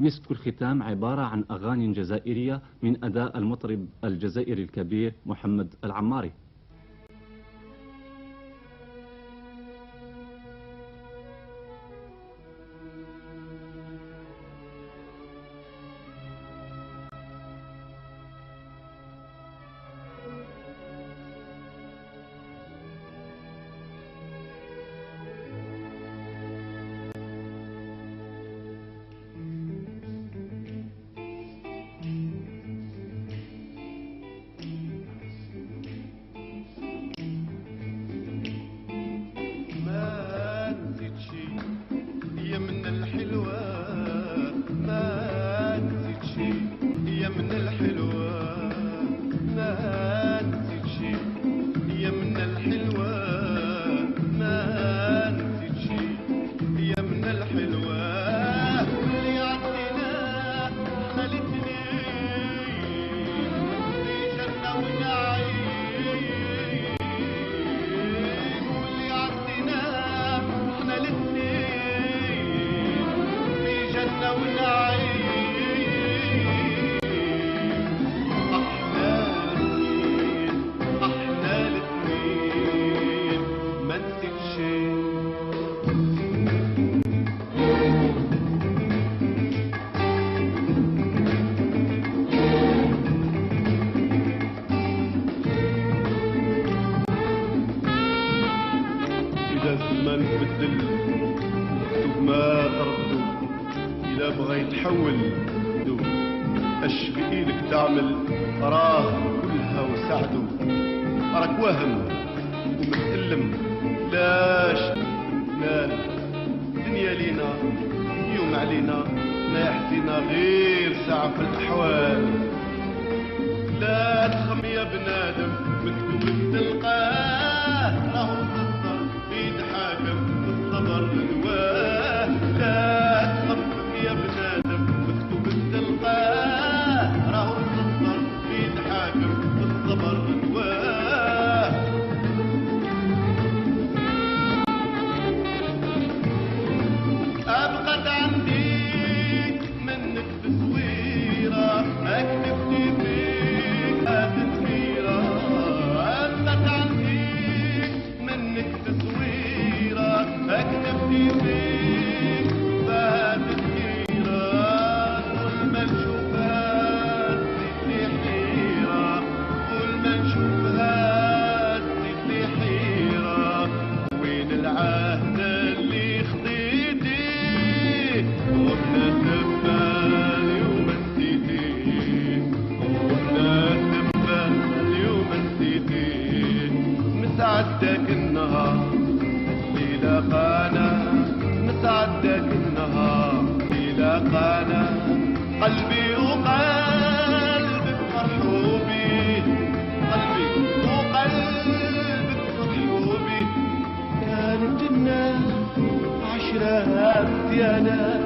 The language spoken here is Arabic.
مسك الختام عبارة عن أغاني جزائرية من أداء المطرب الجزائري الكبير محمد العماري. ما تردو إلا بغى يتحول دو اش بإيدك تعمل راه كلها وسعدو راك واهم ومتألم لاش مال دنيا لينا يوم علينا ما يحزينا غير ساعة في الأحوال لا تخم يا بنادم مكتوب تلقاه راهو مقدر يتحاكم بالصبر نواه لا تخم يا بنادم مكتوب تلقاه راهو مقدر يتحاكم بالصبر نواه أبقت عندي منك تصويرة أكتبتي فيك تسميرة أبقت عندي منك تصويرة أكتبتي فيك تسميرة كل ما نشوفها تزيد لي حيرة كل ما نشوفها تزيد لي حيرة وين العهد اللي خديتي وبناسب اليوم نسيتي وبناسب اليوم نسيتي مسعدك النهار اللي لقانا مسعدك النهار اللي لقانا قلبي وقلبك فرحوا بيه قلبي وقلبك فرحوا بيه كانت الناس عشرات ديالات